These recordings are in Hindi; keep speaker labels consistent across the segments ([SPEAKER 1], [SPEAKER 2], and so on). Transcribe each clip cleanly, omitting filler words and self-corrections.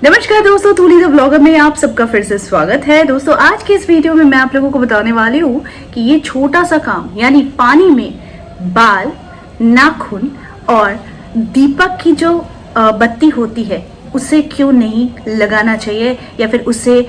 [SPEAKER 1] नमस्कार दोस्तों, तूली द ब्लॉगर में आप सबका फिर से स्वागत है। दोस्तों आज की इस वीडियो में मैं आप लोगों को बताने वाली हूँ कि ये छोटा सा काम यानी पानी में बाल, नाखून और दीपक की जो बत्ती होती है उसे क्यों नहीं लगाना चाहिए या फिर उससे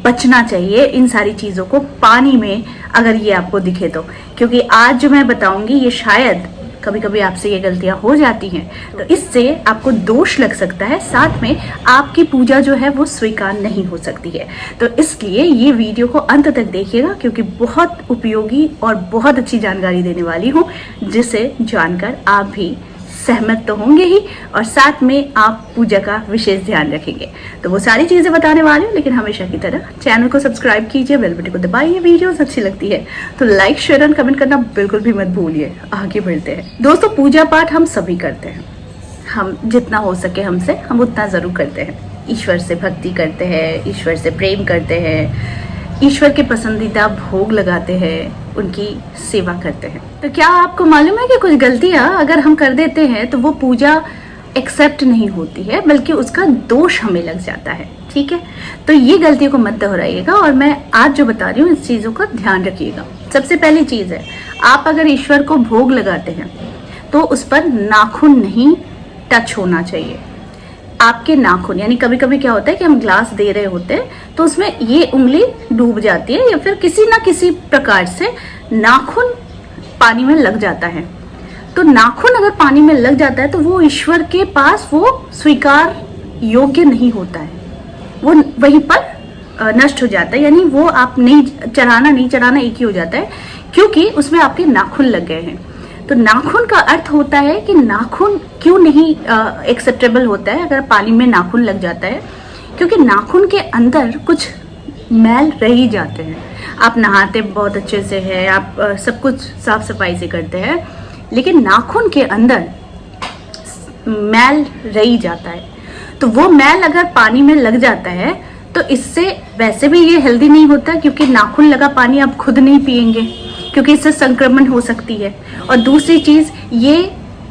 [SPEAKER 1] बचना चाहिए, इन सारी चीज़ों को पानी में अगर ये आपको दिखे तो। क्योंकि आज जो मैं बताऊंगी ये शायद कभी कभी आपसे ये गलतियां हो जाती हैं, तो इससे आपको दोष लग सकता है, साथ में आपकी पूजा जो है वो स्वीकार नहीं हो सकती है। तो इसलिए ये वीडियो को अंत तक देखिएगा क्योंकि बहुत उपयोगी और बहुत अच्छी जानकारी देने वाली हूँ, जिसे जानकर आप भी सहमत तो होंगे ही और साथ में आप पूजा का विशेष ध्यान रखेंगे। तो वो सारी चीजें बताने वाले हूँ, लेकिन हमेशा की तरह चैनल को सब्सक्राइब कीजिए, बेल बटन को दबाइए। वीडियोस अच्छी लगती है तो लाइक, शेयर और कमेंट करना बिल्कुल भी मत भूलिए। आगे बढ़ते हैं दोस्तों। पूजा पाठ हम सभी करते हैं, हम जितना हो सके हमसे हम उतना जरूर करते हैं। ईश्वर से भक्ति करते हैं, ईश्वर से प्रेम करते हैं, ईश्वर के पसंदीदा भोग लगाते हैं, उनकी सेवा करते हैं। तो क्या आपको मालूम है कि कुछ गलतियां अगर हम कर देते हैं तो वो पूजा एक्सेप्ट नहीं होती है, बल्कि उसका दोष हमें लग जाता है। ठीक है, तो ये गलतियों को मत दोहराइएगा और मैं आज जो बता रही हूँ इस चीजों का ध्यान रखिएगा। सबसे पहली चीज है, आप अगर ईश्वर को भोग लगाते हैं तो उस पर नाखून नहीं टच होना चाहिए। आपके नाखून यानी कभी कभी क्या होता है कि हम ग्लास दे रहे होते हैं तो उसमें ये उंगली डूब जाती है या फिर किसी ना किसी प्रकार से नाखून पानी में लग जाता है। तो नाखून अगर पानी में लग जाता है तो वो ईश्वर के पास वो स्वीकार योग्य नहीं होता है, वो वहीं पर नष्ट हो जाता है। यानी वो आप नहीं चढ़ाना एक ही हो जाता है, क्योंकि उसमें आपके नाखून लग गए हैं। तो नाखून का अर्थ होता है कि नाखून क्यों नहीं एक्सेप्टेबल होता है अगर पानी में नाखून लग जाता है, क्योंकि नाखून के अंदर कुछ मैल रह ही जाते हैं। आप नहाते बहुत अच्छे से हैं, आप सब कुछ साफ सफाई से करते हैं, लेकिन नाखून के अंदर मैल रह ही जाता है। तो वो मैल अगर पानी में लग जाता है तो इससे वैसे भी ये हेल्दी नहीं होता, क्योंकि नाखून लगा पानी आप खुद नहीं पिएंगे क्योंकि इससे संक्रमण हो सकती है। और दूसरी चीज, ये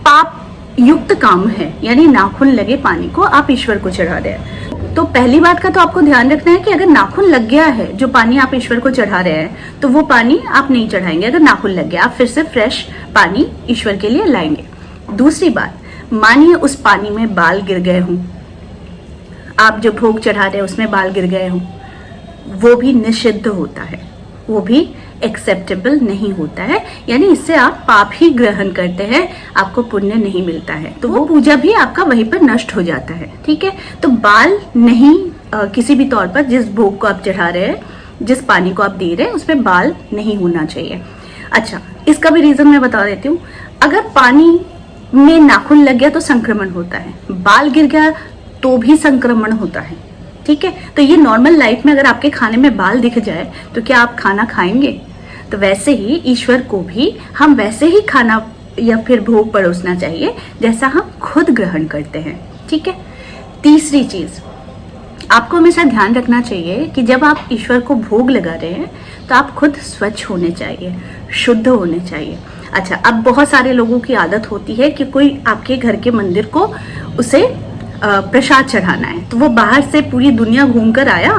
[SPEAKER 1] पाप युक्त काम है, यानी नाखून लगे पानी को आप ईश्वर को चढ़ा रहे हैं। तो पहली बात का तो आपको ध्यान रखना है कि अगर नाखून लग गया है, जो पानी आप ईश्वर को चढ़ा रहे हैं, तो वो पानी आप नहीं चढ़ाएंगे। अगर नाखून लग गया, आप फिर से फ्रेश पानी ईश्वर के लिए लाएंगे। दूसरी बात, मानिए उस पानी में बाल गिर गए हों, आप जो भोग चढ़ा रहे हैं उसमें बाल गिर गए हों, वो भी निषिद्ध होता है, वो भी एक्सेप्टेबल नहीं होता है। यानी इससे आप पाप ही ग्रहण करते हैं, आपको पुण्य नहीं मिलता है, तो वो पूजा भी आपका वहीं पर नष्ट हो जाता है। ठीक है, तो बाल नहीं, किसी भी तौर पर जिस भोग को आप चढ़ा रहे हैं, जिस पानी को आप दे रहे हैं, उसमें बाल नहीं होना चाहिए। अच्छा, इसका भी रीजन मैं बता देती हूँ। अगर पानी में नाखून लग गया तो संक्रमण होता है, बाल गिर गया तो भी संक्रमण होता है। ठीक है, तो ये नॉर्मल लाइफ में अगर आपके खाने में बाल दिख जाए तो क्या आप खाना खाएंगे? तो वैसे ही ईश्वर को भी हम वैसे ही खाना या फिर भोग परोसना चाहिए जैसा हम खुद ग्रहण करते हैं। ठीक है, तीसरी चीज आपको हमेशा ध्यान रखना चाहिए कि जब आप ईश्वर को भोग लगा रहे हैं तो आप खुद स्वच्छ होने चाहिए, शुद्ध होने चाहिए। अच्छा, अब बहुत सारे लोगों की आदत होती है कि कोई आपके घर के मंदिर को उसे प्रसाद चढ़ाना है, तो वो बाहर से पूरी दुनिया घूमकर आया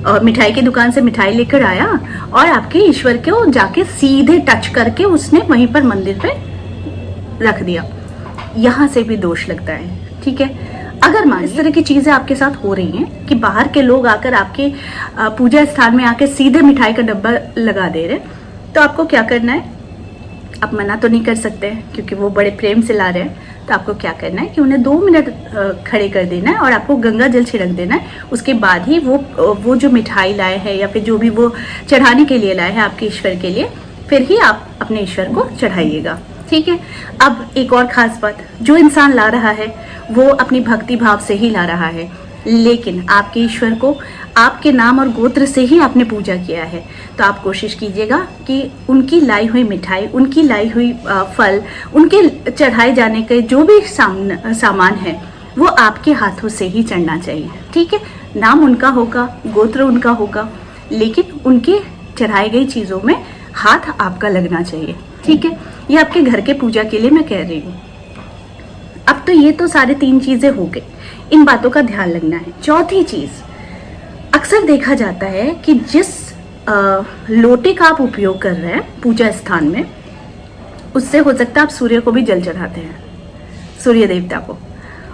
[SPEAKER 1] और मिठाई की दुकान से मिठाई लेकर आया और आपके ईश्वर को जाके सीधे टच करके उसने वहीं पर मंदिर पे रख दिया। यहाँ से भी दोष लगता है। ठीक है, अगर मान इस तरह की चीजें आपके साथ हो रही हैं कि बाहर के लोग आकर आपके पूजा स्थान में आके सीधे मिठाई का डब्बा लगा दे रहे, तो आपको क्या करना है? आप मना तो नहीं कर सकते क्योंकि वो बड़े प्रेम से ला रहे हैं, तो आपको क्या करना है कि उन्हें 2 मिनट खड़े कर देना है और आपको गंगा जल छिड़क देना है। उसके बाद ही वो जो मिठाई लाए हैं या फिर जो भी वो चढ़ाने के लिए लाए हैं आपके ईश्वर के लिए, फिर ही आप अपने ईश्वर को चढ़ाइएगा। ठीक है, अब एक और खास बात, जो इंसान ला रहा है वो अपनी भक्ति भाव से ही ला रहा है, लेकिन आपके ईश्वर को आपके नाम और गोत्र से ही आपने पूजा किया है, तो आप कोशिश कीजिएगा कि उनकी लाई हुई मिठाई, उनकी लाई हुई फल, उनके चढ़ाए जाने के जो भी सामान है वो आपके हाथों से ही चढ़ना चाहिए। ठीक है, नाम उनका होगा, गोत्र उनका होगा, लेकिन उनके चढ़ाई गई चीज़ों में हाथ आपका लगना चाहिए। ठीक है, ये आपके घर के पूजा के लिए मैं कह रही हूँ। अब तो ये तो सारे 3 चीज़ें हो गई। इन बातों का ध्यान रखना है। चौथी चीज, अक्सर देखा जाता है कि जिस लोटे का आप उपयोग कर रहे हैं पूजा स्थान में, उससे हो सकता है आप सूर्य को भी जल चढ़ाते हैं, सूर्य देवता को,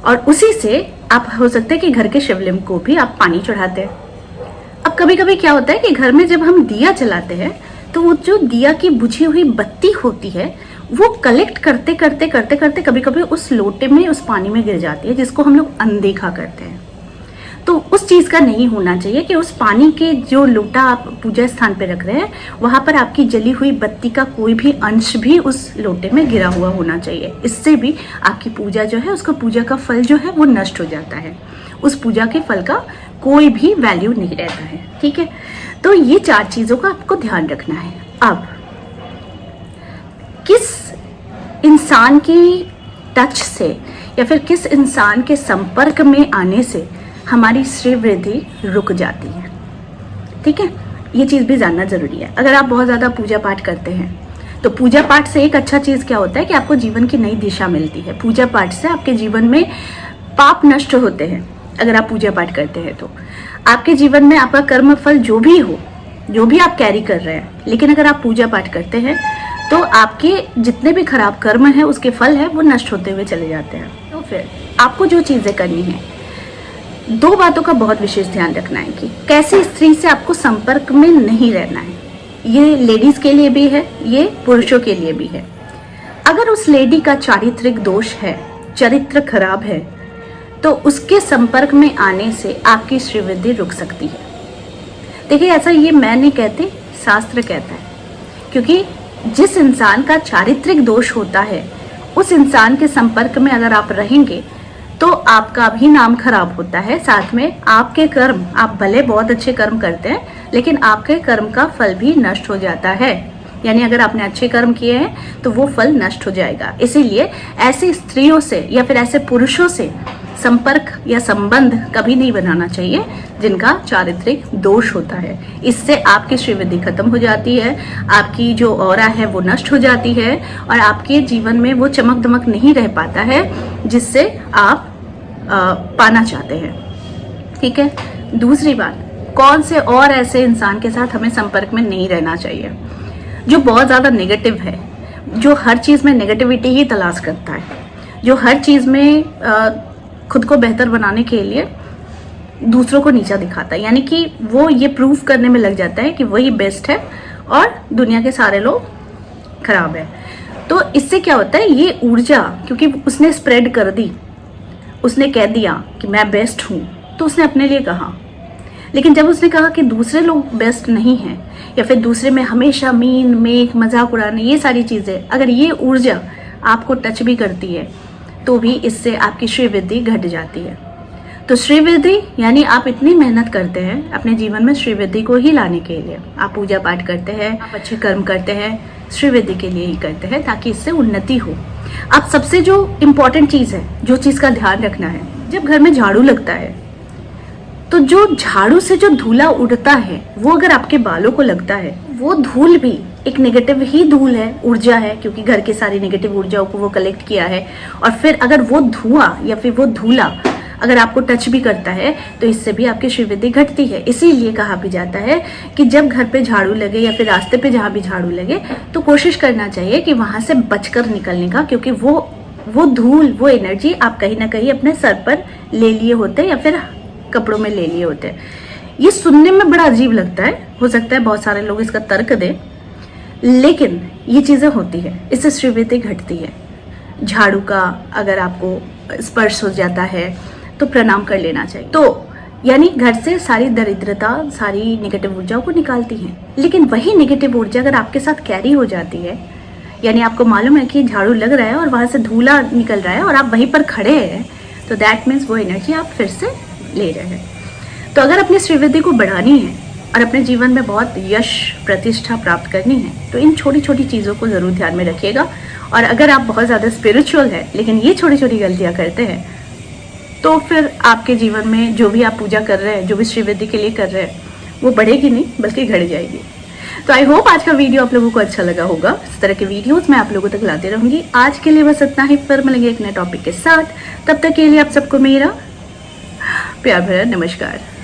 [SPEAKER 1] और उसी से आप हो सकता है कि घर के शिवलिंग को भी आप पानी चढ़ाते हैं। अब कभी कभी क्या होता है कि घर में जब हम दिया जलाते हैं तो वो जो दिया की बुझी हुई बत्ती होती है वो कलेक्ट करते करते करते करते कभी कभी उस लोटे में, उस पानी में गिर जाती है, जिसको हम लोग अनदेखा करते हैं। तो उस चीज का नहीं होना चाहिए कि उस पानी के जो लोटा आप पूजा स्थान पे रख रहे हैं वहां पर आपकी जली हुई बत्ती का कोई भी अंश भी उस लोटे में गिरा हुआ होना चाहिए। इससे भी आपकी पूजा जो है, उसका पूजा का फल जो है वो नष्ट हो जाता है, उस पूजा के फल का कोई भी वैल्यू नहीं रहता है। ठीक है, तो ये 4 चीजों का आपको ध्यान रखना है। अब किस इंसान की टच से या फिर किस इंसान के संपर्क में आने से हमारी श्री वृद्धि रुक जाती है, ठीक है, ये चीज़ भी जानना जरूरी है। अगर आप बहुत ज़्यादा पूजा पाठ करते हैं तो पूजा पाठ से एक अच्छा चीज़ क्या होता है कि आपको जीवन की नई दिशा मिलती है। पूजा पाठ से आपके जीवन में पाप नष्ट होते हैं। अगर आप पूजा पाठ करते हैं तो आपके जीवन में आपका कर्म फल जो भी हो, जो भी आप कैरी कर रहे हैं, लेकिन अगर आप पूजा पाठ करते हैं तो आपके जितने भी खराब कर्म है उसके फल है वो नष्ट होते हुए चले जाते हैं। तो फिर आपको जो चीज़ें करनी है, 2 बातों का बहुत विशेष ध्यान रखना है कि कैसी स्त्री से आपको संपर्क में नहीं रहना है। ये लेडीज के लिए भी है, ये पुरुषों के लिए भी है। अगर उस लेडी का चारित्रिक दोष है, चरित्र खराब है, तो उसके संपर्क में आने से आपकी श्री वृद्धि रुक सकती है। देखिए, ऐसा ये मैं नहीं कहती, शास्त्र कहता है, क्योंकि जिस इंसान का चारित्रिक दोष होता है उस इंसान के संपर्क में अगर आप रहेंगे तो आपका भी नाम खराब होता है, साथ में आपके कर्म, आप भले बहुत अच्छे कर्म करते हैं लेकिन आपके कर्म का फल भी नष्ट हो जाता है। यानी अगर आपने अच्छे कर्म किए हैं तो वो फल नष्ट हो जाएगा। इसीलिए ऐसी स्त्रियों से या फिर ऐसे पुरुषों से संपर्क या संबंध कभी नहीं बनाना चाहिए जिनका चारित्रिक दोष होता है। इससे आपकी श्री वृद्धि खत्म हो जाती है, आपकी जो ऑरा है वो नष्ट हो जाती है और आपके जीवन में वो चमक दमक नहीं रह पाता है जिससे आप पाना चाहते हैं। ठीक है, दूसरी बात, कौन से और ऐसे इंसान के साथ हमें संपर्क में नहीं रहना चाहिए जो बहुत ज़्यादा नेगेटिव है, जो हर चीज़ में नेगेटिविटी ही तलाश करता है, जो हर चीज़ में खुद को बेहतर बनाने के लिए दूसरों को नीचा दिखाता है। यानी कि वो ये प्रूफ करने में लग जाता है कि वही बेस्ट है और दुनिया के सारे लोग खराब है। तो इससे क्या होता है, ये ऊर्जा क्योंकि उसने स्प्रेड कर दी, उसने कह दिया कि मैं बेस्ट हूँ, तो उसने अपने लिए कहा, लेकिन जब उसने कहा कि दूसरे लोग बेस्ट नहीं हैं या फिर दूसरे में हमेशा मीन मेक मजाक उड़ाने, ये सारी चीज़ें, अगर ये ऊर्जा आपको टच भी करती है तो भी इससे आपकी श्री वृद्धि घट जाती है। तो श्री वृद्धि यानी आप इतनी मेहनत करते हैं अपने जीवन में श्री वृद्धि को ही लाने के लिए, आप पूजा पाठ करते हैं, आप अच्छे कर्म करते हैं, श्री वृद्धि के लिए ही करते हैं ताकि इससे उन्नति हो। अब सबसे जो इम्पोर्टेंट चीज़ है, जो चीज़ का ध्यान रखना है, जब घर में झाड़ू लगता है तो जो झाड़ू से जो धूला उड़ता है वो अगर आपके बालों को लगता है, वो धूल भी एक नेगेटिव ही धूल है, ऊर्जा है, क्योंकि घर की सारी नेगेटिव ऊर्जाओं को वो कलेक्ट किया है। और फिर अगर वो धुआं या फिर वो धूला अगर आपको टच भी करता है तो इससे भी आपकी श्री वृद्धि घटती है। इसीलिए कहा भी जाता है कि जब घर पे झाड़ू लगे या फिर रास्ते पे जहाँ भी झाड़ू लगे तो कोशिश करना चाहिए कि वहां से बचकर निकलने का, क्योंकि वो धूल, वो एनर्जी आप कहीं ना कहीं अपने सर पर ले लिए होते हैं या फिर कपड़ों में ले लिए होते हैं। ये सुनने में बड़ा अजीब लगता है, हो सकता है बहुत सारे लोग इसका तर्क दें, लेकिन ये चीज़ें होती है, इससे श्री वृद्धि घटती है। झाड़ू का अगर आपको स्पर्श हो जाता है तो प्रणाम कर लेना चाहिए। तो यानी घर से सारी दरिद्रता, सारी नेगेटिव ऊर्जाओं को निकालती हैं। लेकिन वही नेगेटिव ऊर्जा अगर आपके साथ कैरी हो जाती है, यानी आपको मालूम है कि झाड़ू लग रहा है और वहाँ से धूला निकल रहा है और आप वहीं पर खड़े हैं, तो दैट मीन्स वो एनर्जी आप फिर से ले रहे हैं। तो अगर अपनी श्री वृद्धि को बढ़ानी है और अपने जीवन में बहुत यश प्रतिष्ठा प्राप्त करनी है तो इन छोटी छोटी चीज़ों को ज़रूर ध्यान में रखिएगा। और अगर आप बहुत ज़्यादा स्पिरिचुअल है लेकिन ये छोटी छोटी गलतियाँ करते हैं तो फिर आपके जीवन में जो भी आप पूजा कर रहे हैं, जो भी श्री वृद्धि के लिए कर रहे हैं, वो बढ़ेगी नहीं बल्कि घट जाएगी। तो आई होप आज का वीडियो आप लोगों को अच्छा लगा होगा। इस तरह के वीडियोस मैं आप लोगों तक लाती रहूंगी। आज के लिए बस इतना ही, फिर मिलेंगे एक नए टॉपिक के साथ। तब तक के लिए आप सबको मेरा प्यार भरा नमस्कार।